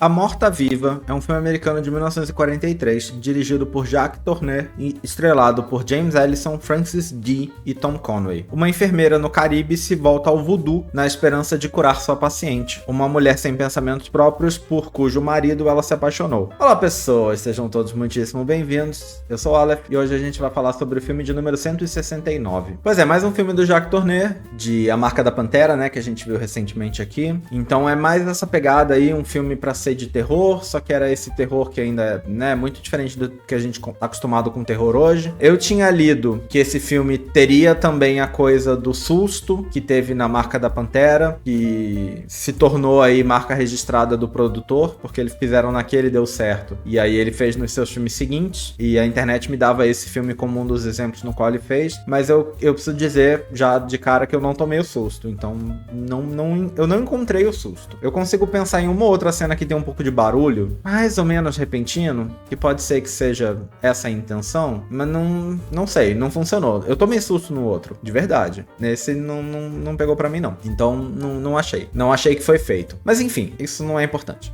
A Morta-Viva é um filme americano de 1943, dirigido por Jacques Tourneur e estrelado por James Ellison, Francis Dee e Tom Conway. Uma enfermeira no Caribe se volta ao voodoo na esperança de curar sua paciente, uma mulher sem pensamentos próprios por cujo marido ela se apaixonou. Olá pessoas, sejam todos muitíssimo bem-vindos. Eu sou o Aleph e hoje a gente vai falar sobre o filme de número 169. Pois é, mais um filme do Jacques Tourneur, de A Marca da Pantera, né, que a gente viu recentemente aqui. Então é mais essa pegada aí, um filme pra ser de terror, só que era esse terror que ainda é, né, muito diferente do que a gente tá acostumado com terror hoje. Eu tinha lido que esse filme teria também a coisa do susto que teve na Marca da Pantera, que se tornou aí marca registrada do produtor, porque eles fizeram naquele e deu certo. E aí ele fez nos seus filmes seguintes, e a internet me dava esse filme como um dos exemplos no qual ele fez, mas eu preciso dizer já de cara que eu não tomei o susto, então eu não encontrei o susto. Eu consigo pensar em uma outra cena que tem um pouco de barulho, mais ou menos repentino, que pode ser que seja essa a intenção, mas não sei, não funcionou. Eu tomei susto no outro, de verdade. Nesse não pegou pra mim, não. Então, não achei. Não achei que foi feito. Mas enfim, isso não é importante.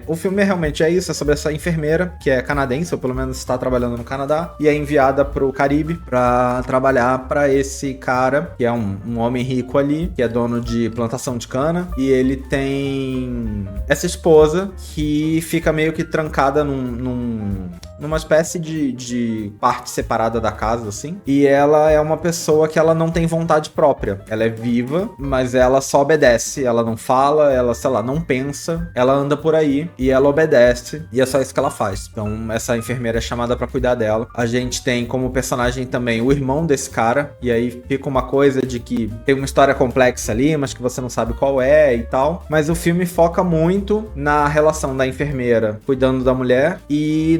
O filme realmente é isso, é sobre essa enfermeira, que é canadense, ou pelo menos está trabalhando no Canadá, e é enviada pro Caribe pra trabalhar pra esse cara, que é um homem rico ali, que é dono de plantação de cana, e ele tem essa esposa que fica meio que trancada numa espécie de parte separada da casa, assim. E ela é uma pessoa que ela não tem vontade própria. Ela é viva, mas ela só obedece. Ela não fala, ela, sei lá, não pensa. Ela anda por aí e ela obedece. E é só isso que ela faz. Então, essa enfermeira é chamada pra cuidar dela. A gente tem como personagem também o irmão desse cara. E aí fica uma coisa de que tem uma história complexa ali, mas que você não sabe qual é e tal. Mas o filme foca muito na relação da enfermeira cuidando da mulher e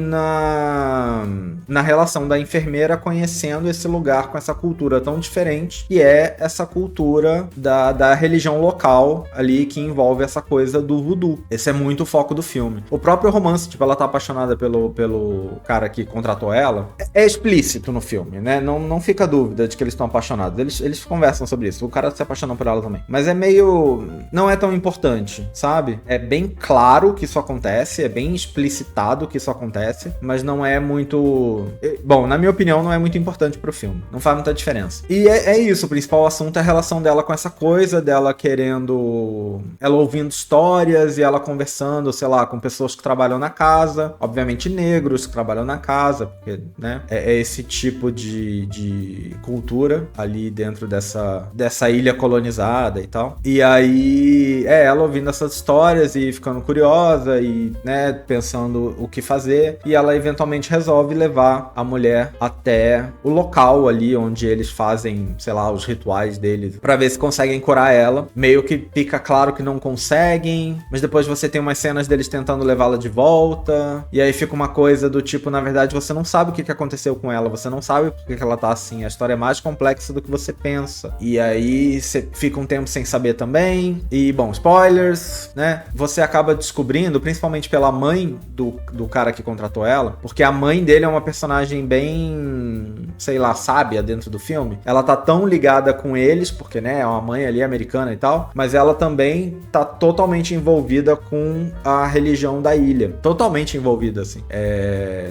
na relação da enfermeira conhecendo esse lugar com essa cultura tão diferente, que é essa cultura da religião local ali, que envolve essa coisa do voodoo. Esse é muito o foco do filme. O próprio romance, tipo, ela tá apaixonada pelo cara que contratou ela, é explícito no filme, né? Não fica dúvida de que eles estão apaixonados. Eles conversam sobre isso. O cara se apaixonou por ela também. Mas é meio... não é tão importante, sabe? É bem claro que isso acontece, é bem explicitado que isso acontece, mas não é muito... Bom, na minha opinião, não é muito importante pro filme. Não faz muita diferença. E é isso, o principal assunto é a relação dela com essa coisa, dela querendo... ela ouvindo histórias e ela conversando, sei lá, com pessoas que trabalham na casa, obviamente negros que trabalham na casa, porque, né, é esse tipo de cultura ali dentro dessa ilha colonizada e tal. E aí, ela ouvindo essas histórias e ficando curiosa e, né, pensando o que fazer, e ela eventualmente resolve levar a mulher até o local ali onde eles fazem, sei lá, os rituais deles, pra ver se conseguem curar ela. Meio que fica claro que não conseguem, mas depois você tem umas cenas deles tentando levá-la de volta, e aí fica uma coisa do tipo, na verdade você não sabe o que aconteceu com ela, você não sabe por que ela tá assim, a história é mais complexa do que você pensa. E aí você fica um tempo sem saber também, e bom, spoilers, né? Você acaba descobrindo, principalmente pela mãe do cara que contratou ela, porque a mãe dele é uma personagem bem, sei lá, sábia dentro do filme. Ela tá tão ligada com eles, porque, né, é uma mãe ali americana e tal, mas ela também tá totalmente envolvida com a religião da ilha. Totalmente envolvida, assim.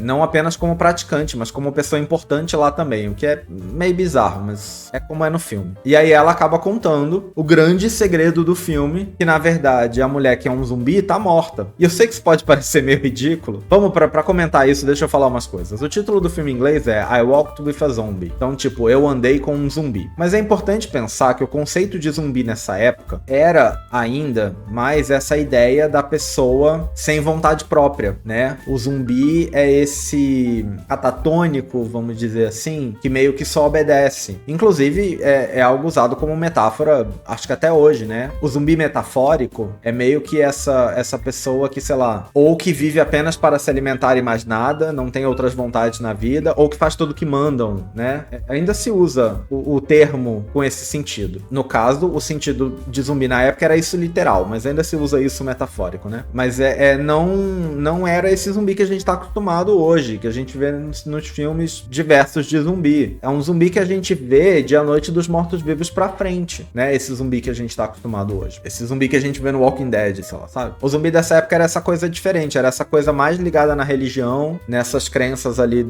Não apenas como praticante, mas como pessoa importante lá também, o que é meio bizarro, mas é como é no filme. E aí ela acaba contando o grande segredo do filme, que na verdade a mulher que é um zumbi tá morta. E eu sei que isso pode parecer meio ridículo. Vamos pra comentar isso, deixa eu falar umas coisas. O título do filme em inglês é I Walked with a Zombie. Então, tipo, eu andei com um zumbi. Mas é importante pensar que o conceito de zumbi nessa época era ainda mais essa ideia da pessoa sem vontade própria, né? O zumbi é esse catatônico, vamos dizer assim, que meio que só obedece. Inclusive, é algo usado como metáfora, acho que até hoje, né? O zumbi metafórico é meio que essa pessoa que, sei lá, ou que vive apenas para se alimentar e mais nada, nada, não tem outras vontades na vida, ou que faz tudo o que mandam, né? Ainda se usa o termo com esse sentido. No caso, o sentido de zumbi na época era isso literal, mas ainda se usa isso metafórico, né? Mas não era esse zumbi que a gente tá acostumado hoje, que a gente vê nos filmes diversos de zumbi. É um zumbi que a gente vê de A Noite dos Mortos-Vivos pra frente, né? Esse zumbi que a gente tá acostumado hoje. Esse zumbi que a gente vê no Walking Dead, sei lá, sabe? O zumbi dessa época era essa coisa diferente, era essa coisa mais ligada na religião, nessas crenças ali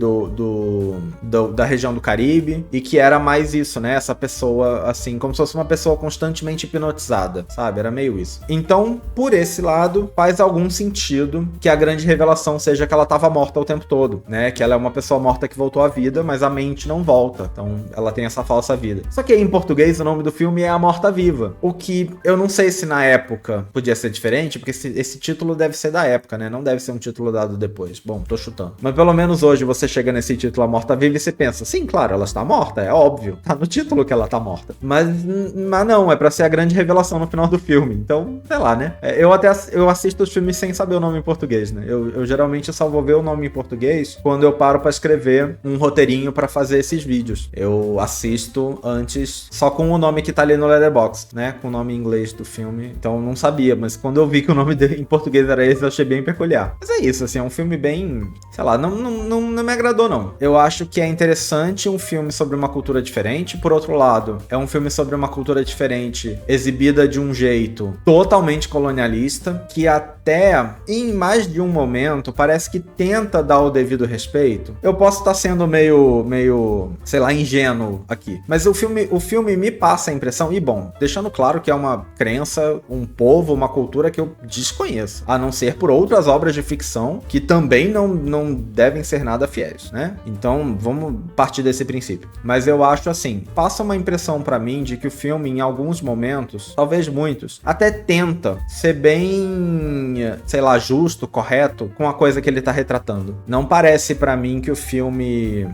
da região do Caribe, e que era mais isso, né? Essa pessoa, assim, como se fosse uma pessoa constantemente hipnotizada, sabe? Era meio isso. Então, por esse lado, faz algum sentido que a grande revelação seja que ela tava morta o tempo todo, né? Que ela é uma pessoa morta que voltou à vida, mas a mente não volta. Então, ela tem essa falsa vida. Só que aí, em português, o nome do filme é A Morta-Viva. O que eu não sei se na época podia ser diferente, porque esse título deve ser da época, né? Não deve ser um título dado depois. Bom, tô chutando. Mas pelo menos hoje você chega nesse título A Morta-Viva e você pensa, sim, claro, ela está morta, é óbvio. Tá no título que ela tá morta. Mas não, é pra ser a grande revelação no final do filme. Então, sei lá, né? Eu assisto os filmes sem saber o nome em português, né? Eu geralmente só vou ver o nome em português quando eu paro pra escrever um roteirinho pra fazer esses vídeos. Eu assisto antes só com o nome que tá ali no Letterboxd, né? Com o nome em inglês do filme. Então eu não sabia, mas quando eu vi que o nome dele em português era esse, eu achei bem peculiar. Mas é isso, assim, é um filme bem... sei lá, não me agradou, não. Eu acho que é interessante um filme sobre uma cultura diferente. Por outro lado, é um filme sobre uma cultura diferente, exibida de um jeito totalmente colonialista, que até, em mais de um momento, parece que tenta dar o devido respeito. Eu posso estar sendo meio, sei lá, ingênuo aqui. Mas o filme me passa a impressão, e bom, deixando claro que é uma crença, um povo, uma cultura que eu desconheço, a não ser por outras obras de ficção que também não devem ser nada fiéis, né? Então, vamos partir desse princípio. Mas eu acho assim, passa uma impressão pra mim de que o filme, em alguns momentos, talvez muitos, até tenta ser bem, sei lá, justo, correto com a coisa que ele tá retratando. Não parece pra mim que o filme,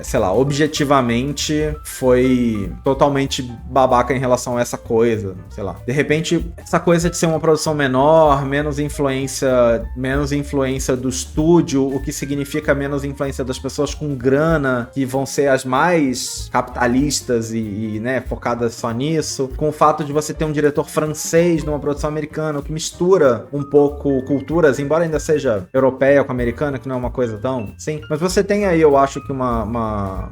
sei lá, objetivamente foi totalmente babaca em relação a essa coisa, sei lá. De repente, essa coisa de ser uma produção menor, menos influência do estúdio, o que significa menos influência das pessoas com grana, que vão ser as mais capitalistas e né, focadas só nisso, com o fato de você ter um diretor francês numa produção americana, o que mistura um pouco culturas, embora ainda seja europeia com americana, que não é uma coisa tão... sim, mas você tem aí, eu acho que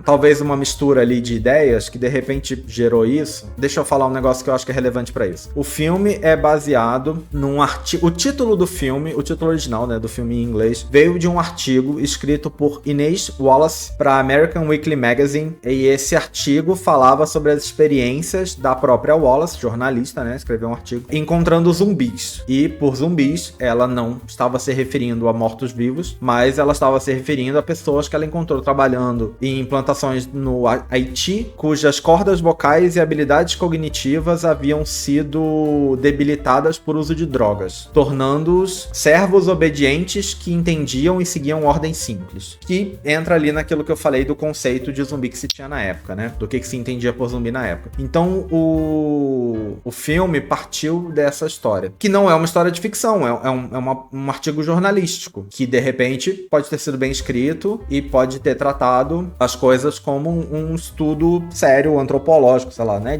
talvez uma mistura ali de ideias que de repente gerou isso. Deixa eu falar um negócio que eu acho que é relevante pra isso. O filme é baseado num artigo... O título do filme, o título original, né, do filme em inglês, veio de um artigo escrito por Inez Wallace para American Weekly Magazine, e esse artigo falava sobre as experiências da própria Wallace, jornalista, né, escreveu um artigo, encontrando zumbis. E por zumbis, ela não estava se referindo a mortos-vivos, mas ela estava se referindo a pessoas que ela encontrou trabalhando em plantações no Haiti, cujas cordas vocais e habilidades cognitivas haviam sido debilitadas por uso de drogas, tornando-os servos obedientes que entendiam e seguiam ordens simples. Que entra ali naquilo que eu falei do conceito de zumbi que se tinha na época, né? Do que se entendia por zumbi na época. Então, o filme partiu dessa história, que não é uma história de ficção, é um artigo jornalístico, que de repente pode ter sido bem escrito e pode ter tratado as coisas como um estudo sério, antropológico, sei lá, né?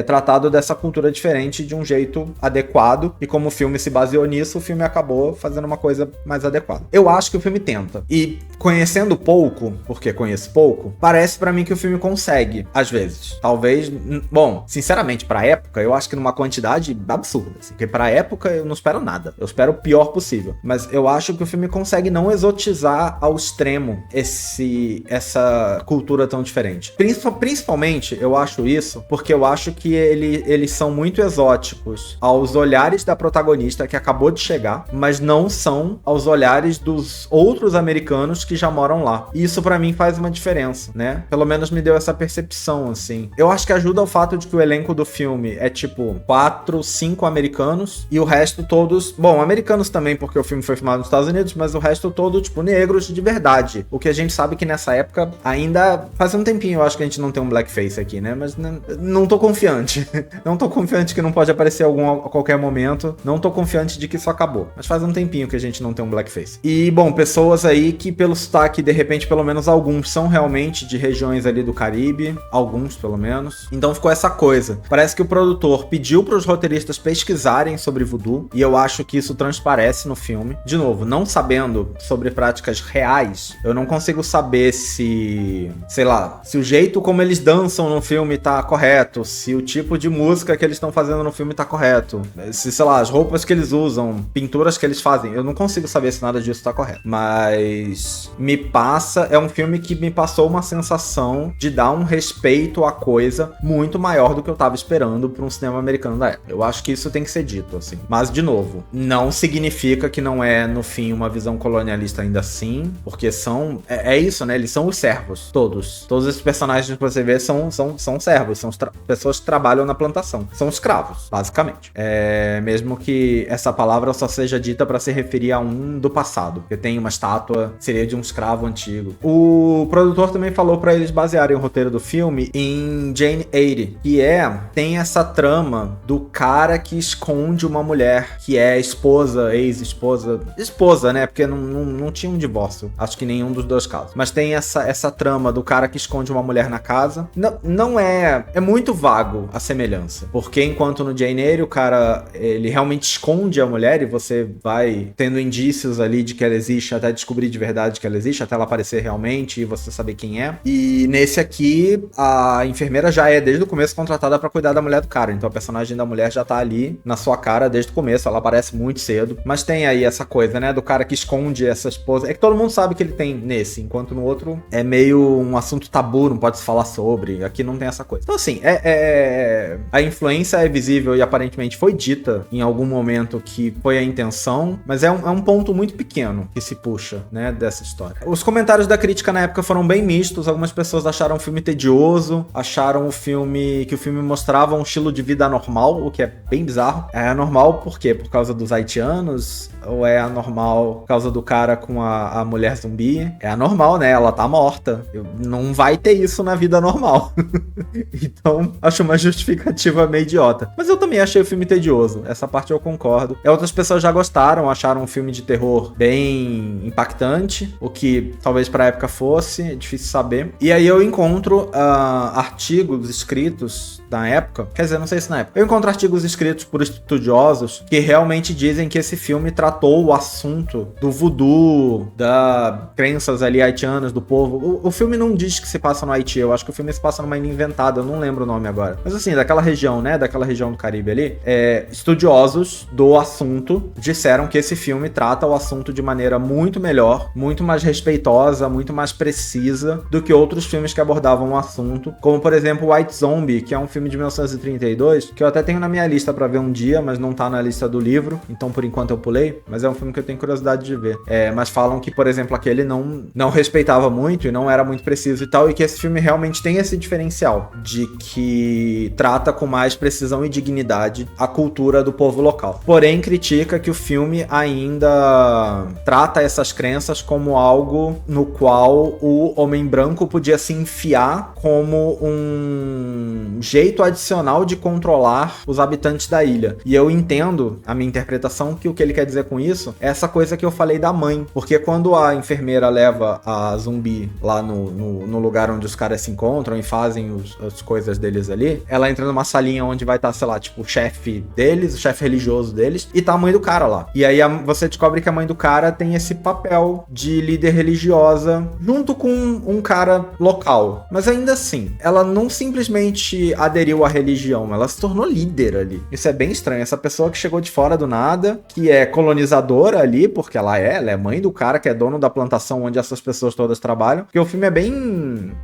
Tratado dessa cultura diferente de um jeito adequado, e como o filme se baseou nisso, o filme acabou fazendo uma coisa mais adequada. Eu acho que o filme tenta. E conhecendo pouco, porque conheço pouco, parece pra mim que o filme consegue, às vezes. Talvez, bom, sinceramente, pra época, eu acho que numa quantidade absurda, assim, porque pra época eu não espero nada. Eu espero o pior possível. Mas eu acho que o filme consegue não exotizar ao extremo essa cultura tão diferente. Principalmente, eu acho isso porque eu acho que eles são muito exóticos aos olhares da protagonista que acabou de chegar, mas não são aos olhares dos outros americanos que já moram lá. E isso pra mim faz uma diferença, né? Pelo menos me deu essa percepção, assim. Eu acho que ajuda o fato de que o elenco do filme é tipo 4, 5 americanos e o resto todos, bom, americanos também porque o filme foi filmado nos Estados Unidos, mas o resto todo tipo negros de verdade. O que a gente sabe que nessa época ainda faz um tempinho, eu acho que a gente não tem um blackface aqui, né? Mas não tô confiante. Não tô confiante que não pode aparecer algum a qualquer momento. Não tô confiante de que isso acabou. Mas faz um tempinho que a gente não tem um blackface. E, bom, bom, pessoas aí que pelo sotaque, de repente, pelo menos alguns são realmente de regiões ali do Caribe, alguns pelo menos. Então ficou essa coisa. Parece que o produtor pediu pros roteiristas pesquisarem sobre voodoo, e eu acho que isso transparece no filme. De novo, não sabendo sobre práticas reais, eu não consigo saber se, sei lá, se o jeito como eles dançam no filme tá correto, se o tipo de música que eles estão fazendo no filme tá correto, se, sei lá, as roupas que eles usam, pinturas que eles fazem, eu não consigo saber se nada disso tá correto. Mas é um filme que me passou uma sensação de dar um respeito à coisa muito maior do que eu tava esperando pra um cinema americano da época. Eu acho que isso tem que ser dito, assim. Mas, de novo, não significa que não é, no fim, uma visão colonialista ainda assim, porque é isso, né? Eles são os servos, todos. Todos esses personagens que você vê são servos, são pessoas que trabalham na plantação. São escravos, basicamente. Mesmo que essa palavra só seja dita pra se referir a um do passado, porque tem uma estátua, seria de um escravo antigo. O produtor também falou pra eles basearem o roteiro do filme em Jane Eyre, que tem essa trama do cara que esconde uma mulher, que é esposa, esposa, né? Porque não tinha um divórcio. Acho que nenhum dos dois casos. Mas tem essa trama do cara que esconde uma mulher na casa. Não é muito vago a semelhança. Porque enquanto no Jane Eyre o cara, ele realmente esconde a mulher e você vai tendo indícios ali de que ela existe, até descobrir de verdade que ela existe, até ela aparecer realmente e você saber quem é. E nesse aqui, a enfermeira já é desde o começo contratada pra cuidar da mulher do cara. Então a personagem da mulher já tá ali na sua cara desde o começo. Ela aparece muito cedo. Mas tem aí essa coisa, né? Do cara que esconde essa esposa. É que todo mundo sabe que ele tem nesse, enquanto no outro é meio um assunto tabu, não pode se falar sobre. Aqui não tem essa coisa. Então, assim, a influência é visível e aparentemente foi dita em algum momento que foi a intenção, mas é um ponto muito pequeno que se puxa, né, dessa história. Os comentários da crítica na época foram bem mistos. Algumas pessoas acharam o filme tedioso, acharam que o filme mostrava um estilo de vida anormal, o que é bem bizarro. É anormal por quê? Por causa dos haitianos? Ou é anormal por causa do cara com a mulher zumbi? É anormal, né? Ela tá morta. Não vai ter isso na vida normal. Então, acho uma justificativa meio idiota. Mas eu também achei o filme tedioso. Essa parte eu concordo. Outras pessoas já gostaram, acharam um filme de terror bem impactante, o que talvez pra época fosse, é difícil saber. E aí eu encontro artigos escritos na época, quer dizer, não sei se na época, eu encontro artigos escritos por estudiosos que realmente dizem que esse filme tratou o assunto do voodoo, das crenças ali haitianas do povo. O filme não diz que se passa no Haiti, eu acho que o filme se passa numa ilha inventada, eu não lembro o nome agora. Mas assim, daquela região, né, daquela região do Caribe ali, estudiosos do assunto disseram que esse filme trata o assunto de maneira muito melhor, muito mais respeitosa, muito mais precisa do que outros filmes que abordavam o assunto, como por exemplo White Zombie, que é um filme de 1932, que eu até tenho na minha lista pra ver um dia, mas não tá na lista do livro, então por enquanto eu pulei, mas é um filme que eu tenho curiosidade de ver. Mas falam que, por exemplo, aquele não respeitava muito e não era muito preciso e tal, e que esse filme realmente tem esse diferencial de que trata com mais precisão e dignidade a cultura do povo local. Porém, critica que o filme ainda trata essas crenças como algo no qual o homem branco podia se enfiar como um jeito adicional de controlar os habitantes da ilha. E eu entendo, a minha interpretação, que o que ele quer dizer com isso é essa coisa que eu falei da mãe. Porque quando a enfermeira leva a zumbi lá no lugar onde os caras se encontram e fazem as coisas deles ali, ela entra numa salinha onde vai estar, sei lá, tipo, o chefe deles, o chefe religioso deles, e tá a mãe do cara lá. E aí você descobre que a mãe do cara tem esse papel de líder religiosa junto com um cara local. Mas ainda assim, ela não simplesmente aderiu à religião, ela se tornou líder ali. Isso é bem estranho. Essa pessoa que chegou de fora do nada, que é colonizadora ali, porque ela é mãe do cara que é dono da plantação onde essas pessoas todas trabalham. Porque o filme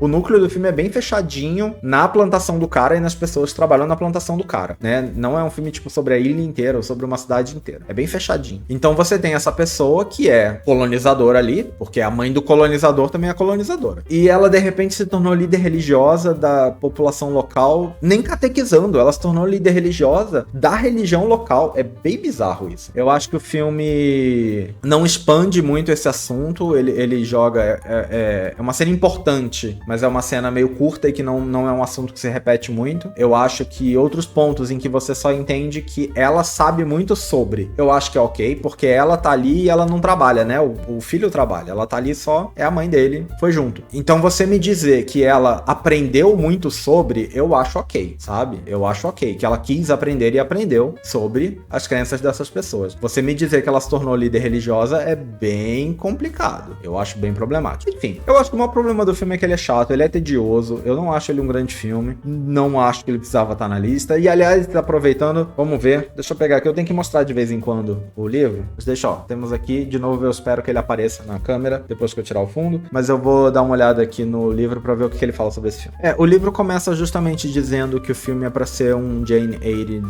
o núcleo do filme é bem fechadinho na plantação do cara e nas pessoas que trabalham na plantação do cara, né? Não é um filme tipo sobre a ilha inteira ou sobre uma cidade inteira. É bem fechadinho. Então você tem essa pessoa que é colonizadora ali, porque a mãe do colonizador também é colonizadora. E ela de repente se tornou líder religiosa da população local, nem catequizando, ela se tornou líder religiosa da religião local. É bem bizarro isso. Eu acho que o filme não expande muito esse assunto, ele joga... É uma cena importante, mas é uma cena meio curta e que não é um assunto que se repete muito. Eu acho que outros pontos em que você só entende que ela sabe muito sobre, eu acho que é ok, porque ela tá ali e ela não trabalha trabalha, né? O filho trabalha. Ela tá ali só, é a mãe dele, foi junto. Então você me dizer que ela aprendeu muito sobre, eu acho ok, sabe? Eu acho ok, que ela quis aprender e aprendeu sobre as crenças dessas pessoas. Você me dizer que ela se tornou líder religiosa é bem complicado. Eu acho bem problemático. Enfim, eu acho que o maior problema do filme é que ele é chato, ele é tedioso, eu não acho ele um grande filme, não acho que ele precisava estar na lista. E aliás, aproveitando, vamos ver, deixa eu pegar aqui, eu tenho que mostrar de vez em quando o livro. Mas deixa, ó, temos aqui, de novo eu espero que ele apareça na câmera, depois que eu tirar o fundo, mas eu vou dar uma olhada aqui no livro pra ver o que ele fala sobre esse filme. O livro começa justamente dizendo que o filme é pra ser um Jane Eyre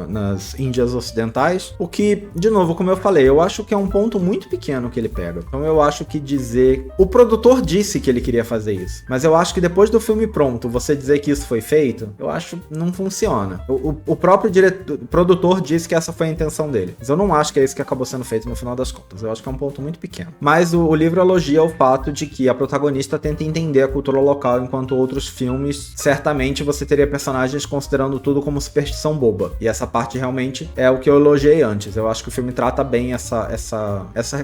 nas Índias Ocidentais, o que, de novo, como eu falei, eu acho que é um ponto muito pequeno que ele pega. Então eu acho que dizer... O produtor disse que ele queria fazer isso, mas eu acho que depois do filme pronto, você dizer que isso foi feito, eu acho que não funciona. O próprio produtor disse que essa foi a intenção dele, mas eu não acho que é isso que acabou sendo feito no final das contas. Eu acho que é um ponto muito pequeno. Mas o livro elogia o fato de que a protagonista tenta entender a cultura local, enquanto outros filmes, certamente você teria personagens considerando tudo como superstição boba. E essa parte realmente é o que eu elogiei antes. Eu acho que o filme trata bem essa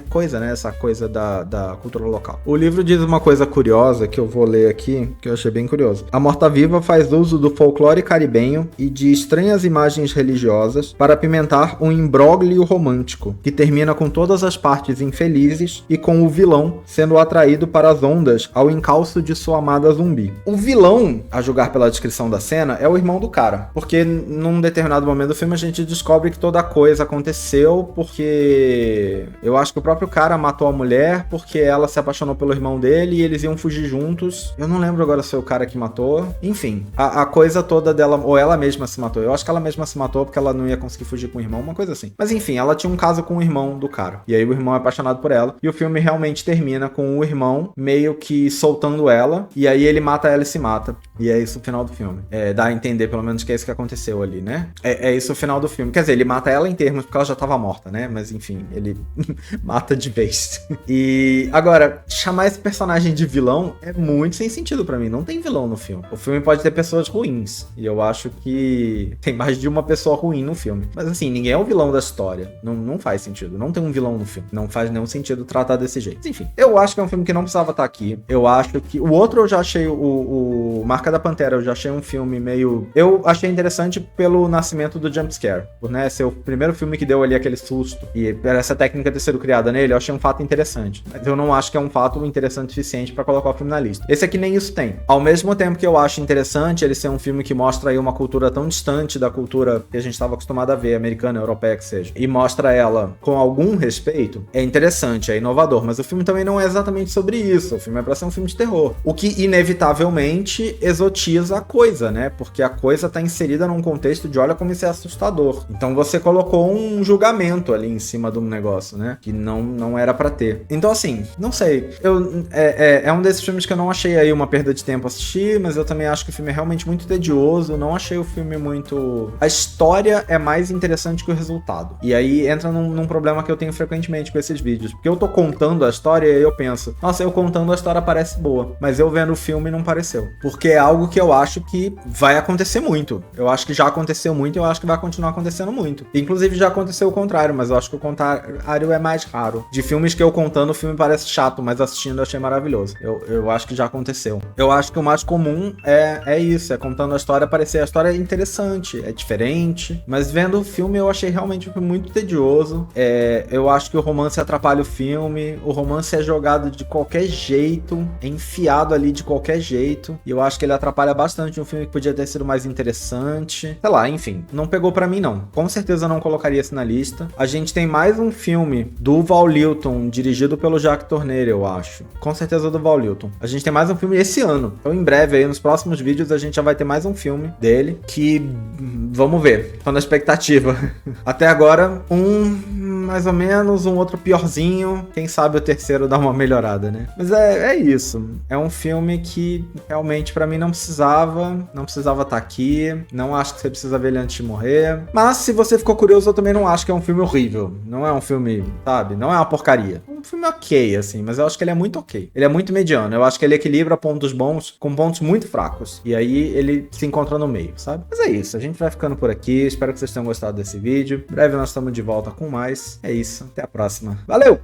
coisa, né? Essa coisa da cultura local. O livro diz uma coisa curiosa que eu vou ler aqui, que eu achei bem curioso. A morta-viva faz uso do folclore caribenho e de estranhas imagens religiosas para apimentar um imbróglio romântico, que termina com todas as partes infelizes e com o vilão sendo atraído para as ondas ao encalço de sua amada zumbi. O vilão, a julgar pela descrição da cena, é o irmão do cara, porque num determinado momento do filme a gente descobre que toda a coisa aconteceu porque eu acho que o próprio cara matou a mulher porque ela se apaixonou pelo irmão dele e eles iam fugir juntos. Eu não lembro agora se foi o cara que matou. Enfim, a coisa toda dela, ou ela mesma se matou. Eu acho que ela mesma se matou porque ela não ia conseguir fugir com o irmão, uma coisa assim. Mas enfim, ela tinha um caso com o irmão do cara. E aí o irmão é apaixonado por ela. E o filme realmente termina com o irmão meio que soltando ela. E aí ele mata ela e se mata. E é isso o final do filme. Dá a entender, pelo menos, que é isso que aconteceu ali, né? É isso o final do filme. Quer dizer, ele mata ela em termos porque ela já tava morta, né? Mas enfim, ele mata de vez. E agora, chamar esse personagem de vilão é muito sem sentido pra mim. Não tem vilão no filme. O filme pode ter pessoas ruins. E eu acho que tem mais de uma pessoa ruim no filme. Mas assim, ninguém é o vilão da história. Não faz sentido. Não tem um vilão no filme. Não faz nenhum sentido tratar desse jeito. Mas, enfim, eu acho que é um filme que não precisava estar aqui. Eu acho que... O outro eu já achei... O Marca da Pantera, eu já achei um filme meio... Eu achei interessante pelo nascimento do jumpscare. Por, né, ser o primeiro filme que deu ali aquele susto. E essa técnica ter sido criada nele, eu achei um fato interessante. Mas eu não acho que é um fato interessante o suficiente pra colocar o filme na lista. Esse aqui nem isso tem. Ao mesmo tempo que eu acho interessante ele ser um filme que mostra aí uma cultura tão distante da cultura que a gente estava acostumado a ver, americana, europeia que seja, e mostra ela com algum respeito, é interessante, é inovador, mas o filme também não é exatamente sobre isso. O filme é pra ser um filme de terror. O que, inevitavelmente, exotiza a coisa, né? Porque a coisa tá inserida num contexto de olha como isso é assustador. Então você colocou um julgamento ali em cima de um negócio, né? Que não era pra ter. Então, assim, não sei. É um desses filmes que eu não achei aí uma perda de tempo assistir, mas eu também acho que o filme é realmente muito tedioso. Não achei o filme muito... A história é mais interessante que o resultado. E aí entra num problema que eu tenho frequentemente com esses vídeos. Porque eu tô contando a história e eu penso, nossa, eu contando a história parece boa. Mas eu vendo o filme não pareceu. Porque é algo que eu acho que vai acontecer muito. Eu acho que já aconteceu muito e eu acho que vai continuar acontecendo muito. Inclusive já aconteceu o contrário, mas eu acho que o contrário é mais raro. De filmes que eu contando, o filme parece chato, mas assistindo eu achei maravilhoso. Eu acho que já aconteceu. Eu acho que o mais comum é isso, é contando a história, parecer a história é interessante, é diferente, mas vendo o filme eu achei realmente um filme muito tedioso. Eu acho que o romance atrapalha o filme, o romance é jogado de qualquer jeito, é enfiado ali de qualquer jeito, e eu acho que ele atrapalha bastante um filme que podia ter sido mais interessante. Sei lá, enfim, não pegou pra mim não. Com certeza não colocaria esse na lista. A gente tem mais um filme do Val Lilton, dirigido pelo Jacques Tourneur, eu acho. Com certeza do Val Lilton. A gente tem mais um filme esse ano. Então em breve aí, nos próximos vídeos, a gente já vai ter mais um filme dele, que vamos ver. Tô na expectativa. Até agora, mais ou menos, um outro piorzinho. Quem sabe o terceiro dá uma melhorada, né? Mas é isso. É um filme que realmente pra mim não precisava estar aqui. Não acho que você precisa ver ele antes de morrer. Mas se você ficou curioso, eu também não acho que é um filme horrível. Não é um filme, sabe? Não é uma porcaria. É um filme ok, assim, mas eu acho que ele é muito ok. Ele é muito mediano. Eu acho que ele equilibra pontos bons com pontos muito fracos. E aí ele se encontra no meio, sabe? Mas é isso. A gente vai ficando por aqui. Espero que vocês tenham gostado desse vídeo. Em breve nós estamos de volta com mais. É isso. Até a próxima. Valeu!